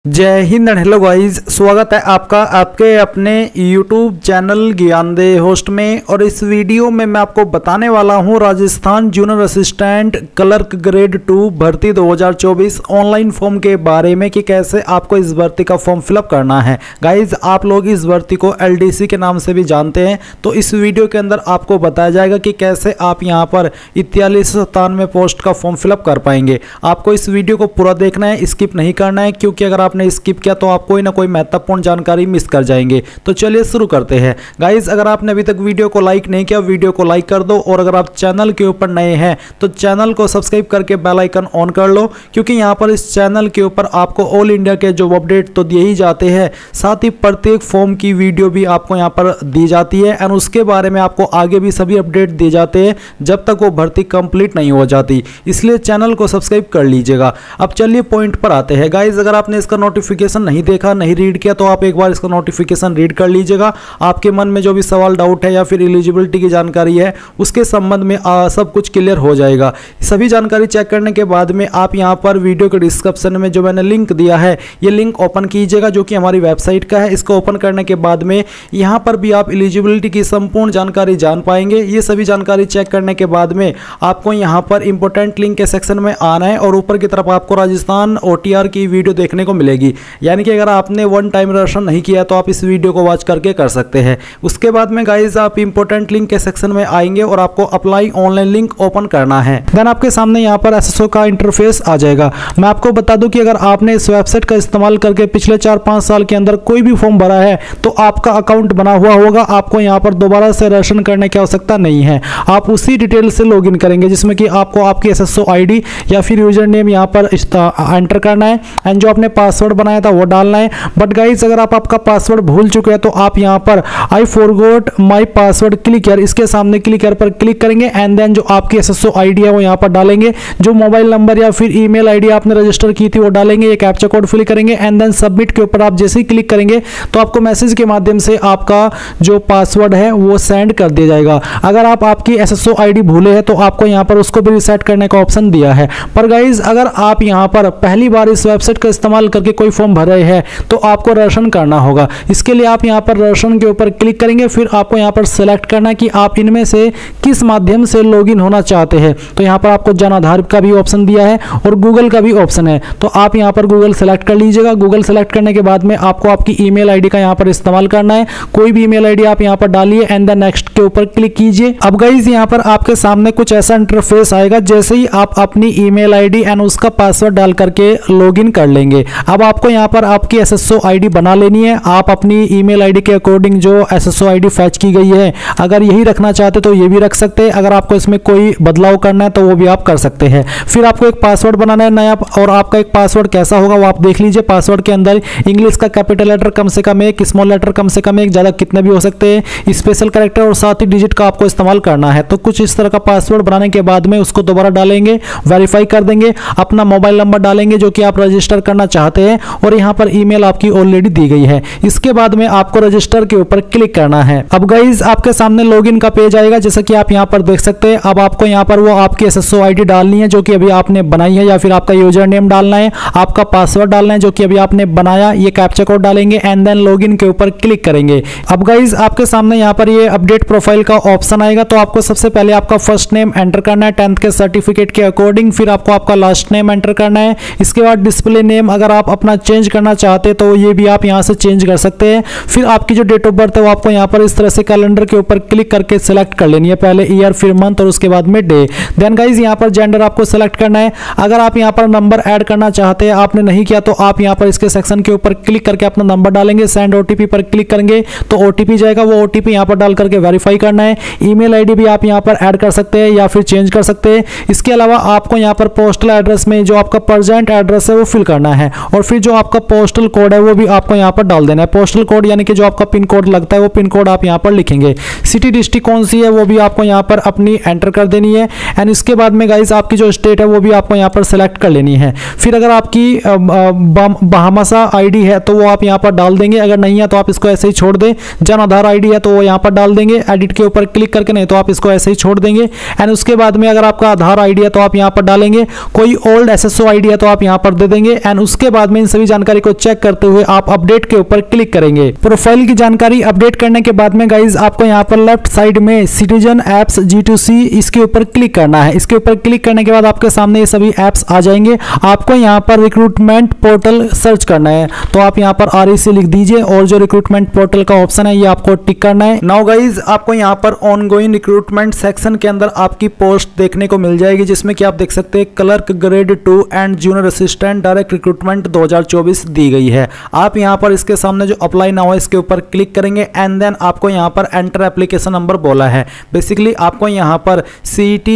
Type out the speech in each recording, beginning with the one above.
जय Hind and hello guys, स्वागत है आपका आपके अपने YouTube चैनल ज्ञानदेह होस्ट में। और इस वीडियो में मैं आपको बताने वाला हूं Rajasthan junior assistant clerk grade 2 भर्ती 2024 ऑनलाइन फॉर्म के बारे में कि कैसे आपको इस भर्ती का फॉर्म फिलअप करना है। गाइस, आप लोग इस भर्ती को LDC के नाम से भी जानते हैं, तो इस वीडियो के अंदर आपको बताया जाएगा कि कैसे आप यहां पर 4397 पोस्ट का फॉर्म फिलअप कर पाएंगे। आपको इस वीडियो को पूरा देखना है, स्किप नहीं करना है, क्योंकि अगर आपने स्किप किया तो आप कोई ना कोई महत्वपूर्ण जानकारी मिस कर जाएंगे। तो चलिए शुरू करते हैं। गाइस, अगर आपने अभी तक वीडियो को लाइक नहीं किया, वीडियो को लाइक कर दो। और अगर आप चैनल के ऊपर नए हैं तो चैनल को सब्सक्राइब करके बेल आइकन ऑन कर लो, क्योंकि यहां पर इस चैनल के ऊपर आपको ऑल इंडिया के जो अपडेट तो दिए ही जाते हैं, साथ ही प्रत्येक फॉर्म की वीडियो भी आपको यहां पर दी जाती है और उसके बारे में आपको आगे भी सभी अपडेट दिए जाते हैं जब तक वो भर्ती कंप्लीट नहीं हो जाती। इसलिए चैनल को सब्सक्राइब कर लीजिएगा। अब चलिए पॉइंट पर आते हैं। गाइस, अगर आपने इसका नोटिफिकेशन नहीं देखा, नहीं रीड किया, तो आप एक बार इसका नोटिफिकेशन रीड कर लीजिएगा। आपके मन में जो भी सवाल डाउट है या फिर एलिजिबिलिटी की जानकारी है उसके संबंध में सब कुछ क्लियर हो जाएगा। सभी जानकारी चेक करने के बाद में आप यहां पर वीडियो के डिस्क्रिप्शन में जो मैंने लिंक दिया है, ये लिंक ओपन कीजिएगा, जो कि हमारी वेबसाइट का है। इसको ओपन करने के बाद में यहां पर भी आप एलिजिबिलिटी की संपूर्ण जानकारी जान पाएंगे। ये सभी जानकारी चेक करने के बाद में आपको यहां पर इंपॉर्टेंट लिंक के सेक्शन में आना है और ऊपर की तरफ आपको राजस्थान OTR की वीडियो देखने को मिलेगी। यानी कि अगर आपने वन टाइम रजिस्ट्रेशन नहीं किया तो आप इस वीडियो को वॉच करके कर सकते हैं। उसके बाद में गाइस, आप इंपॉर्टेंट लिंक के सेक्शन में आएंगे और आपको अप्लाई ऑनलाइन लिंक ओपन करना है। देन आपके सामने यहां पर SSO का इंटरफेस आ जाएगा। मैं आपको बता दूं कि अगर आपने इस वेबसाइट का इस्तेमाल करके पिछले 4-5 साल के अंदर कोई भी फॉर्म भरा है तो आपका अकाउंट बना हुआ होगा। आपको यहां पर दोबारा से रजिस्ट्रेशन करने की आवश्यकता नहीं है। आप उसी डिटेल से लॉगिन करेंगे जिसमें कि आपको आपकी SSO ID या फिर यूजर नेम यहां पर एंटर करना है एंड जो आपने पासवर्ड बनाया था वो डालना है। बट गाइस, अगर आप आपका पासवर्ड भूल चुके हैं तो आप यहां पर I forgot my password click here, इसके सामने क्लिक हियर पर क्लिक करेंगे एंड देन जो आपकी SSO ID है वो यहां पर डालेंगे। जो मोबाइल नंबर या फिर ईमेल ID आपने रजिस्टर की थी वो डालेंगे। ये कैप्चा कोड फिल करेंगे एंड देन सबमिट के ऊपर आप जैसे ही क्लिक करेंगे तो आपको मैसेज के माध्यम से आपका जो पासवर्ड है वो सेंड कर दिया जाएगा। अगर आप आपकी SSO ID भूले हैं तो आपको यहां पर उसको भी रिसेट करने का ऑप्शन दिया है। पर गाइस, अगर आप यहां पर पहली बार इस वेबसाइट का इस्तेमाल करके कोई फॉर्म भर रहे हैं तो आपको रजिस्ट्रेशन करना होगा। इसके लिए आप यहां पर रजिस्ट्रेशन के ऊपर क्लिक करेंगे। फिर आपको यहां पर सेलेक्ट करना कि आप इनमें से किस माध्यम से लॉगिन होना चाहते हैं। तो यहां पर आपको जन आधार का भी ऑप्शन दिया है और गूगल का भी ऑप्शन है, तो आप यहां पर गूगल सेलेक्ट कर लीजिएगा। गूगल सेलेक्ट करने के बाद में आपको आपकी ईमेल ID का यहां पर इस्तेमाल करना है। कोई भी ईमेल ID आप यहां पर डालिए एंड देन नेक्स्ट के ऊपर क्लिक कीजिए। अब गाइस, यहां पर आपके सामने कुछ ऐसा इंटरफेस आएगा। जैसे ही आप अपनी ईमेल ID एंड उसका पासवर्ड डाल करके लॉगिन कर लेंगे, अब आपको यहां पर आपकी SSO ID बना लेनी है। आप अपनी ईमेल ID के अकॉर्डिंग जो SSO ID फैच की गई है, अगर यही रखना चाहते तो ये भी रख सकते हैं। अगर आपको इसमें कोई बदलाव करना है तो वो भी आप कर सकते हैं। फिर आपको एक पासवर्ड बनाना है नया, और आपका एक पासवर्ड कैसा होगा वो आप देख लीजिए। पासवर्ड के अंदर इंग्लिश का कैपिटल लेटर कम से कम एक, स्मॉल लेटर कम से कम एक, ज़्यादा कितने भी हो सकते हैं, स्पेशल कैरेक्टर और साथ ही डिजिट का आपको इस्तेमाल करना है। तो कुछ इस तरह का पासवर्ड बनाने के बाद में उसको दोबारा डालेंगे, वेरीफाई कर देंगे, अपना मोबाइल नंबर डालेंगे जो कि आप रजिस्टर करना चाहते हैं और यहाँ पर ईमेल आपकी ऑलरेडी दी गई है। इसके बाद में आपको रजिस्टर के ऊपर क्लिक करना है। अब गाइस, आपके सामने लॉगिन का पेज आएगा, जैसा कि आप यहाँ पर देख सकते हैं। अब आपको यहाँ पर वो आपकी SSO ID डालनी है जो कि अभी आपने बनाई है, या फिर आपका यूजर नेम डालना है, आपका पासवर्ड डालना है जो कि अभी आपने बनाया, ये कैप्चा कोड डालेंगे एंड देन लॉगिन के ऊपर क्लिक करेंगे। अब गाइस, आपके सामने यहाँ पर ये अपडेट प्रोफाइल का ऑप्शन आएगा। तो आपको सबसे पहले आपका फर्स्ट नेम एंटर करना है 10th के सर्टिफिकेट के अकॉर्डिंग। फिर आपको आपका लास्ट नेम एंटर करना है। इसके बाद डिस्प्ले नेम अगर आप अपना चेंज करना चाहते हैं तो ये भी आप यहाँ से चेंज कर सकते हैं। फिर आपकी जो डेट ऑफ बर्थ है वो आपको यहाँ पर इस तरह से कैलेंडर के ऊपर क्लिक करके सिलेक्ट कर लेनी है। पहले ईयर, फिर मंथ और उसके बाद में डे। देन गाइज, यहाँ पर जेंडर आपको सिलेक्ट करना है। अगर आप यहाँ पर नंबर ऐड करना चाहते हैं, आपने नहीं किया, तो आप यहाँ पर इसके सेक्शन के ऊपर क्लिक करके अपना नंबर डालेंगे। सेंड OTP पर क्लिक करेंगे तो OTP जाएगा, वो OTP यहाँ पर डाल करके वेरीफाई करना है। ईमेल ID भी आप यहाँ पर ऐड कर सकते हैं या फिर चेंज कर सकते हैं। इसके अलावा आपको यहाँ पर पोस्टल एड्रेस में जो आपका प्रेजेंट एड्रेस है वो फिल करना है और फिर जो आपका पोस्टल कोड है वो भी आपको यहाँ पर डाल देना है। पोस्टल कोड यानी कि जो आपका पिन कोड लगता है वो पिन कोड आप यहाँ पर लिखेंगे। सिटी डिस्ट्रिक्ट कौन सी है वो भी आपको यहाँ पर अपनी एंटर कर देनी है एंड इसके बाद में गाइस आपकी जो स्टेट है वो भी आपको यहाँ पर सेलेक्ट कर लेनी है। फिर अगर आपकी बहामासा ID है तो वो आप यहाँ पर डाल देंगे, अगर नहीं है तो आप इसको ऐसे ही छोड़ दें। जन आधार ID है तो वो यहाँ पर डाल देंगे एडिट के ऊपर क्लिक करके, नहीं तो आप इसको ऐसे ही छोड़ देंगे। एंड उसके बाद में अगर आपका आधार ID है तो आप यहाँ पर डालेंगे, कोई ओल्ड SSO ID है तो आप यहाँ पर दे देंगे। एंड उसके बाद में इन सभी जानकारी को चेक करते हुए आप अपडेट के ऊपर क्लिक करेंगे। प्रोफाइल की जानकारी अपडेट करने के बाद में गाइज आपको यहाँ पर लेफ्ट साइड में सिटीजन एप्स G2C इसके ऊपर क्लिक करना है। इसके ऊपर क्लिक करने के बाद आपके सामने ये सभी एप्स आ जाएंगे। आपको यहाँ पर रिक्रूटमेंट पोर्टल सर्च करना है, तो आप यहाँ पर REC लिख दीजिए और जो रिक्रूटमेंट पोर्टल का ऑप्शन है ये आपको टिक करना है। नाउ गाइज आपको यहाँ पर ऑनगोइंग रिक्रूटमेंट सेक्शन के अंदर आपकी पोस्ट देखने को मिल जाएगी, जिसमें कि आप देख सकते हैं clerk grade 2 and junior assistant direct recruitment 2024 दी गई है। आप यहाँ पर इसके सामने जो अप्लाई नाउ है इसके ऊपर क्लिक करेंगे एंड देन आपको यहाँ पर एंटर एप्लीकेशन नंबर बोला है। बेसिकली आपको यहाँ पर CET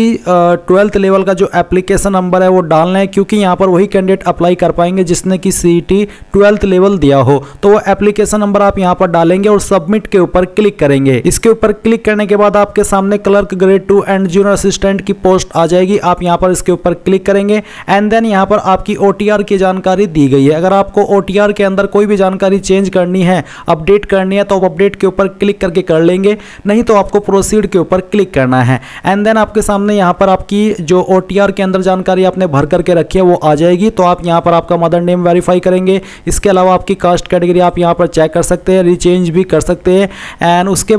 12th लेवल का जो एप्लीकेशन नंबर है वो डालना है, क्योंकि यहाँ पर वही कैंडिडेट अप्लाई कर पाएंगे जिसने कि CET 12th लेवल दिया हो। तो वो एप्लीकेशन नंबर आप यहाँ पर डालेंगे और सबमिट के ऊपर क्लिक करेंगे। इसके ऊपर क्लिक करने के बाद आपके सामने clerk grade 2 and junior assistant की पोस्ट आ जाएगी। आप यहाँ पर इसके ऊपर क्लिक करेंगे एंड देन यहाँ पर आपकी OTR की जानकारी दी गई है। अगर आपको OTR के अंदर कोई भी जानकारी चेंज करनी है, अपडेट करनी है, तो आप अपडेट के ऊपर क्लिक करके कर लेंगे, नहीं तो आपको प्रोसीड के ऊपर क्लिक करना है। एंड देन आपके सामने यहाँ पर आपकी जो OTR के अंदर जानकारी आपने भर करके रखी है वो आ जाएगी। तो आप यहाँ पर आपका मदर नेम वेरीफाई करेंगे। इसके अलावा आपकी कास्ट कैटेगरी आप यहाँ पर चेक कर सकते हैं, रीचेंज भी कर सकते हैं। एंड उसके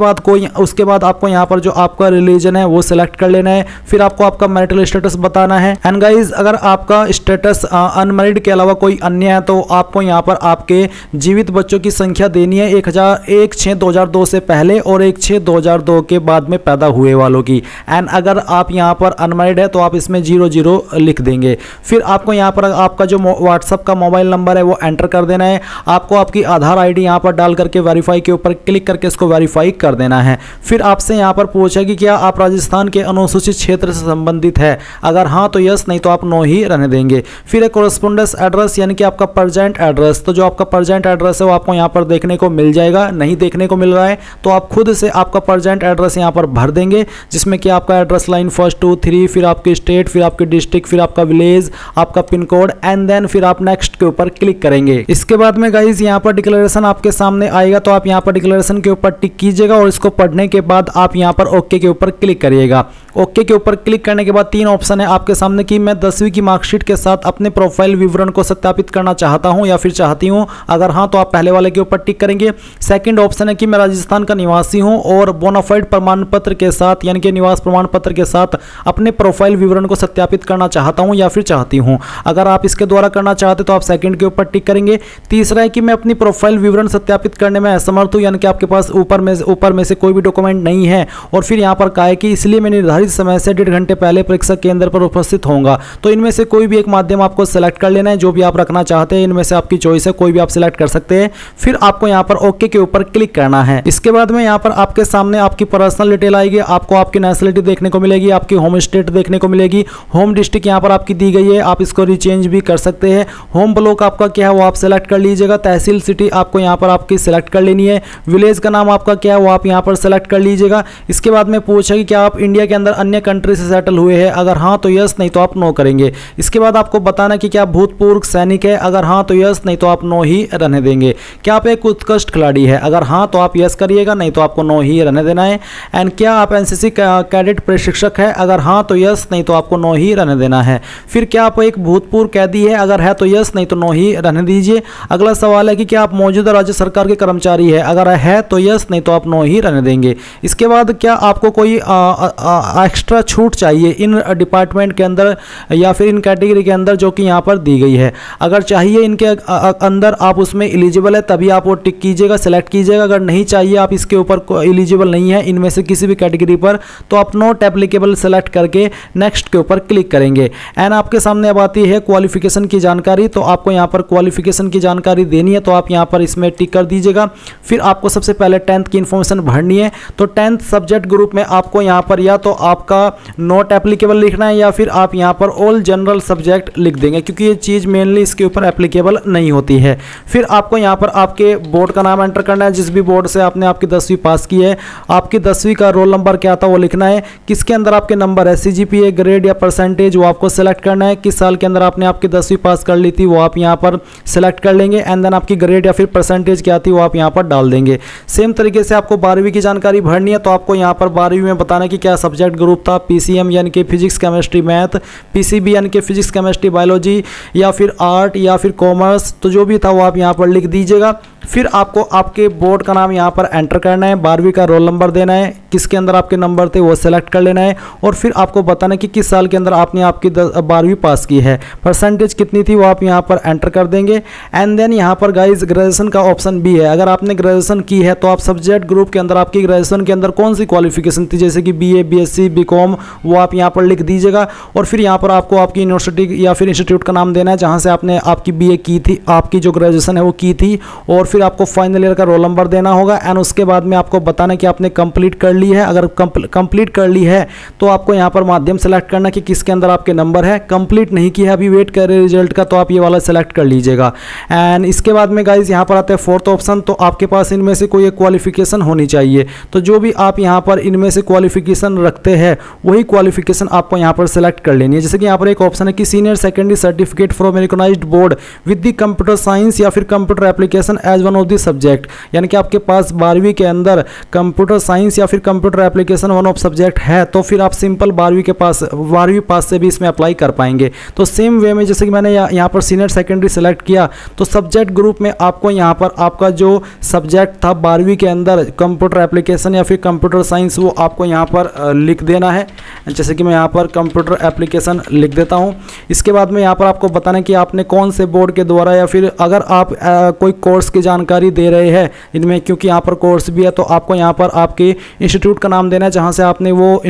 बाद आपको यहाँ पर जो आपका रिलीजन है वो सिलेक्ट कर लेना है। फिर आपको आपका मैरिटल स्टेटस बताना है। एंड गाइज अगर आपका स्टेटस अनमैरिड के अलावा कोई अन्य है तो आपको यहाँ पर आपके जीवित बच्चों की संख्या देनी है 1/6/2002 से पहले और 1/6/2002 के बाद में पैदा हुए वालों की। एंड अगर आप यहाँ पर अनमैरिड है तो आप इसमें 00 लिख देंगे। फिर आपको यहाँ पर आपका जो व्हाट्सअप का मोबाइल नंबर है वो एंटर कर देना है। आपको आपकी आधार ID यहाँ पर डाल करके वेरीफाई के ऊपर क्लिक करके इसको वेरीफाई कर देना है। फिर आपसे यहाँ पर पूछा कि क्या आप राजस्थान के अनुसूचित क्षेत्र से संबंधित है, अगर हाँ तो यस, नहीं तो आप नो ही रहने देंगे। फिर एक कोरेस्पोंडेंस एड्रेस यानी कि आपका प्रेजेंट एड्रेस, तो जो आपका प्रेजेंट एड्रेस है वो आपको यहाँ पर देखने को मिल जाएगा। नहीं देखने को मिल रहा है तो आप खुद से आपका प्रेजेंट एड्रेस यहाँ पर भर देंगे, जिसमें कि आपका एड्रेस लाइन 1, 2, 3, फिर आपकी स्टेट, फिर आपकी डिस्ट्रिक्ट, फिर आपका विलेज, आपका पिन कोड एंड देन फिर आप नेक्स्ट के ऊपर क्लिक करेंगे। इसके बाद में गाइज यहाँ पर डिक्लेरेशन आपके सामने आएगा, तो आप यहाँ पर डिक्लेरेशन के ऊपर टिक कीजिएगा और इसको पढ़ने के बाद आप यहाँ पर ओके के ऊपर क्लिक करिएगा। ओके के ऊपर क्लिक करने के बाद 3 ऑप्शन है आपके सामने कि मैं 10वीं की मार्कशीट के साथ अपने प्रोफाइल विवरण को सत्यापित करना चाहता हूं या फिर चाहती हूं। अगर हाँ तो आप पहले वाले के ऊपर टिक करेंगे। सेकंड ऑप्शन है कि मैं राजस्थान का निवासी हूं और बोनाफाइड प्रमाण पत्र के साथ यानी कि निवास प्रमाण पत्र के साथ अपने प्रोफाइल विवरण को सत्यापित करना चाहता हूं या फिर चाहती हूं। अगर आप इसके द्वारा करना चाहते तो आप सेकंड के ऊपर टिक करेंगे। तीसरा है कि मैं अपनी प्रोफाइल विवरण सत्यापित करने में असमर्थ हूं, यानी कि आपके पास ऊपर में से कोई भी डॉक्यूमेंट नहीं है और फिर यहाँ पर कहा है कि इसलिए मैं निर्धारित समय से 1.5 घंटे पहले परीक्षा केंद्र पर उपस्थित होऊंगा। तो इनमें से कोई भी एक माध्यम आपको सेलेक्ट कर लेना है, जो भी आप रखना चाहते हैं इनमें से आपकी चॉइस है, कोई भी आप सिलेक्ट कर सकते हैं। फिर आपको यहाँ पर ओके के ऊपर क्लिक करना है। इसके बाद में यहाँ पर आपके सामने आपकी पर्सनल डिटेल आएगी, आपको आपकी नेशनलिटी देखने को मिलेगी, आपकी होम स्टेट देखने को मिलेगी, होम डिस्ट्रिक्ट यहाँ पर आपकी दी गई है, आप इसको रिचेंज भी कर सकते हैं। होम ब्लॉक आपका क्या है वो आप सेलेक्ट कर लीजिएगा। तहसील सिटी आपको यहाँ पर आपकी सिलेक्ट कर लेनी है। विलेज का नाम आपका क्या है वो आप यहाँ पर सेलेक्ट कर लीजिएगा। इसके बाद में पूछा कि क्या आप इंडिया के अंदर अन्य कंट्री से सेटल हुए हैं, अगर हाँ तो यस, नहीं तो आप नो करेंगे। इसके बाद आपको बताना कि क्या भूतपूर्व सैनिक है, अगर हाँ तो यस, नहीं तो आप नो ही रहने देंगे। क्या आप एक उत्कृष्ट खिलाड़ी है, अगर हाँ तो आप यस करिएगा, नहीं तो आपको नो ही रहने देना है। एंड क्या आप एनसीसी कैडेट प्रशिक्षक है, अगर हाँ तो यस, नहीं तो आपको नो ही रहने देना है। फिर क्या आप एक भूतपूर्व कैदी है, अगर है तो यस, नहीं तो नो ही रहने दीजिए। अगला सवाल है कि क्या आप मौजूदा राज्य सरकार के कर्मचारी है, अगर है तो यस, नहीं तो आप नो ही रहने देंगे। इसके बाद क्या आपको कोई एक्स्ट्रा छूट चाहिए इन डिपार्टमेंट के अंदर या फिर इन कैटेगरी के अंदर जो कि यहाँ पर दी गई है, अगर चाहिए इनके अंदर आप उसमें एलिजिबल है तभी आप वो टिक कीजिएगा, सेलेक्ट कीजिएगा। अगर नहीं चाहिए, आप इसके ऊपर एलिजिबल नहीं है इनमें से किसी भी कैटेगरी पर, तो आप नॉट एप्लीकेबल सेलेक्ट करके नेक्स्ट के ऊपर क्लिक करेंगे। एंड आपके सामने अब आती है क्वालिफिकेशन की जानकारी, तो आपको यहाँ पर क्वालिफिकेशन की जानकारी देनी है, तो आप यहाँ पर इसमें टिक कर दीजिएगा। फिर आपको सबसे पहले 10th की इंफॉर्मेशन भरनी है, तो 10th सब्जेक्ट ग्रुप में आपको यहाँ पर या तो आपका नॉट एप्लीकेबल लिखना है या फिर आप यहाँ पर ऑल जनरल सब्जेक्ट लिख देंगे, क्योंकि ये चीज़ मेनली इसके ऊपर एप्लीकेबल नहीं होती है। फिर आपको यहाँ पर आपके बोर्ड का नाम एंटर करना है, जिस भी बोर्ड से आपने आपकी 10वीं पास की है, आपकी 10वीं का रोल नंबर क्या था वो लिखना है, किसके अंदर आपके नंबर है, CGPA ग्रेड या परसेंटेज वो आपको सेलेक्ट करना है, किस साल के अंदर आपने आपकी 10वीं पास कर ली थी वो आप यहाँ पर सेलेक्ट कर लेंगे। एंड देन आपकी ग्रेड या फिर परसेंटेज क्या थी वो आप यहाँ पर डाल देंगे। सेम तरीके से आपको 12वीं की जानकारी भरनी है, तो आपको यहाँ पर 12वीं में बताना कि क्या सब्जेक्ट ग्रुप था, PCM यानी कि फिजिक्स केमिस्ट्री मैथ, PCB यानी कि फिजिक्स केमिस्ट्री बायोलॉजी, या फिर आर्ट या फिर कॉमर्स, तो जो भी था वो आप यहाँ पर लिख दीजिएगा। फिर आपको आपके बोर्ड का नाम यहाँ पर एंटर करना है, 12वीं का रोल नंबर देना है, किसके अंदर आपके नंबर थे वो सेलेक्ट कर लेना है, और फिर आपको बताना कि किस साल के अंदर आपने आपकी 12वीं पास की है, परसेंटेज कितनी थी वो आप यहाँ पर एंटर कर देंगे। एंड देन यहाँ पर गाइज ग्रेजुएशन का ऑप्शन भी है। अगर आपने ग्रेजुएशन की है तो आप सब्जेक्ट ग्रुप के अंदर आपकी ग्रेजुएशन के अंदर कौन सी क्वालिफिकेशन थी, जैसे कि BA, BSc, BCom, वो आप यहाँ पर लिख दीजिएगा। और फिर यहाँ पर आपको आपकी यूनिवर्सिटी या फिर इंस्टीट्यूट का नाम देना है जहाँ से आपने आपकी BA की थी, आपकी जो ग्रेजुएशन है वो की थी, और फिर आपको फाइनल ईयर का रोल नंबर देना होगा। एंड उसके बाद में आपको बताना कि आपने कंप्लीट कर ली है। अगर कंप्लीट कर ली है तो आपको यहाँ पर माध्यम सेलेक्ट करना कि किसके अंदर आपके नंबर है। कंप्लीट नहीं किया है, अभी वेट कर रहे रिजल्ट का, तो आप ये वाला सेलेक्ट कर लीजिएगा। एंड इसके बाद में गाइज यहाँ पर आता है फोर्थ ऑप्शन, तो आपके पास इनमें से कोई एक क्वालिफिकेशन होनी चाहिए। तो जो भी आप यहाँ पर इनमें से क्वालिफिकेशन रखते हैं वही क्वालिफिकेशन आपको यहाँ पर सेलेक्ट कर लेनी है। जैसे कि यहाँ पर एक ऑप्शन है कि senior secondary certificate from recognised board with the computer science या फिर computer application as one of the subject, यानी कि आपके पास 12वीं के अंदर कंप्यूटर साइंस या फिर computer application one of subject है, तो फिर आप सिंपल 12वीं पास से भी इसमें अप्लाई कर पाएंगे। तो सेम वे में जैसे कि मैंने यहाँ पर सीनियर सेकेंडरी सेलेक्ट किया, तो सब्जेक्ट ग्रुप में आपको यहाँ पर आपका जो सब्जेक्ट था 12वीं के अंदर कंप्यूटर एप्लीकेशन या फिर कंप्यूटर साइंस, वो आपको यहाँ पर लिख देना है। जैसे कि मैं यहाँ पर कंप्यूटर एप्लीकेशन लिख देता हूँ। इसके बाद में यहाँ पर आपको बताना है कि आपने कौन से बोर्ड के द्वारा, या फिर अगर आप कोई कोर्स की जानकारी दे रहे हैं इनमें, क्योंकि यहाँ पर कोर्स भी है, तो आपको यहाँ पर आपके इंस्टीट्यूट का नाम देना है जहाँ से आपने वो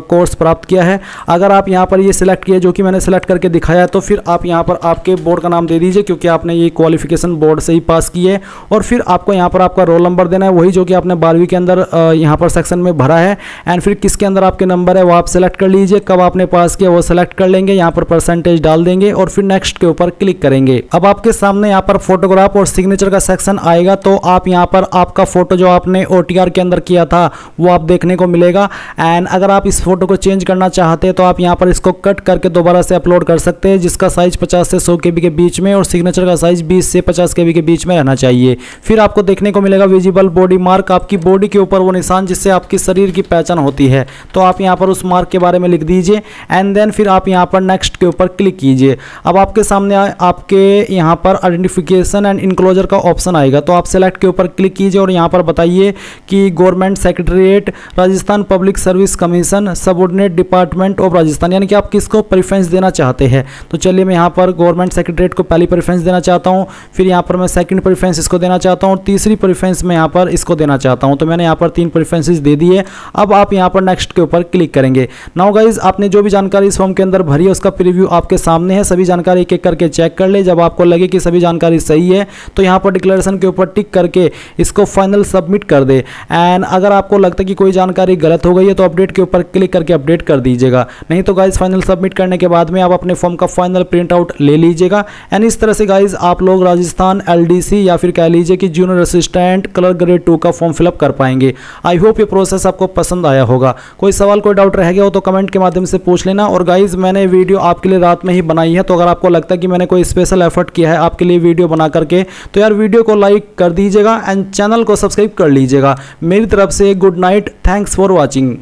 कोर्स प्राप्त किया है। अगर आप यहाँ पर ये सिलेक्ट किया जो कि मैंने सेलेक्ट करके दिखाया है, तो फिर आप यहाँ पर आपके बोर्ड का नाम दे दीजिए, क्योंकि आपने ये क्वालिफिकेशन बोर्ड से ही पास की है। और फिर आपको यहाँ पर आपका रोल नंबर देना है, वही जो कि आपने 12वीं के अंदर यहाँ पर सेक्शन में भरा है। एंड फिर किसके अंदर आपके नंबर है वो आप सेलेक्ट कर लीजिए, कब आपने पास किया वो सेलेक्ट कर लेंगे, यहाँ पर परसेंटेज डाल देंगे और फिर नेक्स्ट के ऊपर क्लिक करेंगे। अब आपके सामने यहाँ पर फोटोग्राफ और सिग्नेचर का सेक्शन आएगा, तो आप यहाँ पर आपका फोटो जो आपने OTR के अंदर किया था वो आप देखने को मिलेगा। एंड अगर आप इस फोटो को चेंज करना चाहते हैं तो आप यहाँ पर इसको कट करके दोबारा से अपलोड कर सकते हैं, जिसका साइज 50 से 100 KB के बीच में और सिग्नेचर का साइज 20 से 50 KB के बीच में रहना चाहिए। फिर आपको देखने को मिलेगा विजिबल बॉडी मार्क, आपकी बॉडी के ऊपर वो निशान जिससे आपकी शरीर की पहचान होती है, तो आप यहाँ पर उस मार्क के बारे में लिख दीजिए। एंड देन फिर आप यहाँ पर नेक्स्ट के ऊपर क्लिक कीजिए। अब आपके सामने आपके यहाँ पर आइडेंटिफिकेशन एंड इनक्लोजर का ऑप्शन आएगा, तो आप सेलेक्ट के ऊपर क्लिक कीजिए और यहाँ पर बताइए कि government secretariat Rajasthan public service commission subordinate department of Rajasthan, यानी कि आप किसको प्रेफरेंस देना चाहते हैं। तो चलिए मैं यहाँ पर गवर्नमेंट सेक्रेटरीट को पहली प्रेफरेंस देना चाहता हूँ, फिर यहाँ पर मैं सेकंड प्रेफरेंस इसको देना चाहता हूँ और तीसरी प्रेफरेंस मैं यहाँ पर इसको देना चाहता हूँ। तो मैंने यहाँ पर 3 प्रेफरेंसेस दे दी है। अब आप यहाँ पर नेक्स्ट के ऊपर क्लिक करेंगे। नाउ गाइज आपने जो भी जानकारी इस फॉर्म के अंदर भरी है उसका प्रीव्यू आपके सामने है, सभी जानकारी एक एक करके चेक कर ले। जब आपको लगे कि सभी जानकारी सही है तो यहाँ पर डिक्लेरेशन के ऊपर टिक करके इसको फाइनल सबमिट कर दे। एंड अगर आपको लगता है कि कोई जानकारी गलत हो गई है तो अपडेट के ऊपर क्लिक करके अपडेट कर दीजिएगा। नहीं तो गाइज फाइनल सबमिट करने के बाद में आप अपने फॉर्म का फाइनल प्रिंट आउट ले लीजिएगा। एंड इस तरह से गाइज आप लोग राजस्थान LDC या फिर कह लीजिए कि जूनियर असिस्टेंट क्लर्क ग्रेड 2 का फॉर्म फिलअप कर पाएंगे। आई होप ये प्रोसेस आपको पसंद आया होगा। कोई सवाल कोई डाउट रह गया हो तो कमेंट के माध्यम से पूछ लेना। और गाइज मैंने वीडियो आपके लिए रात में ही बनाई है, तो अगर आपको लगता है कि मैंने कोई स्पेशल एफर्ट किया है आपके लिए वीडियो बना करके, तो यार वीडियो को लाइक कर दीजिएगा एंड चैनल को सब्सक्राइब कर लीजिएगा। मेरी तरफ से good night, thanks for watching.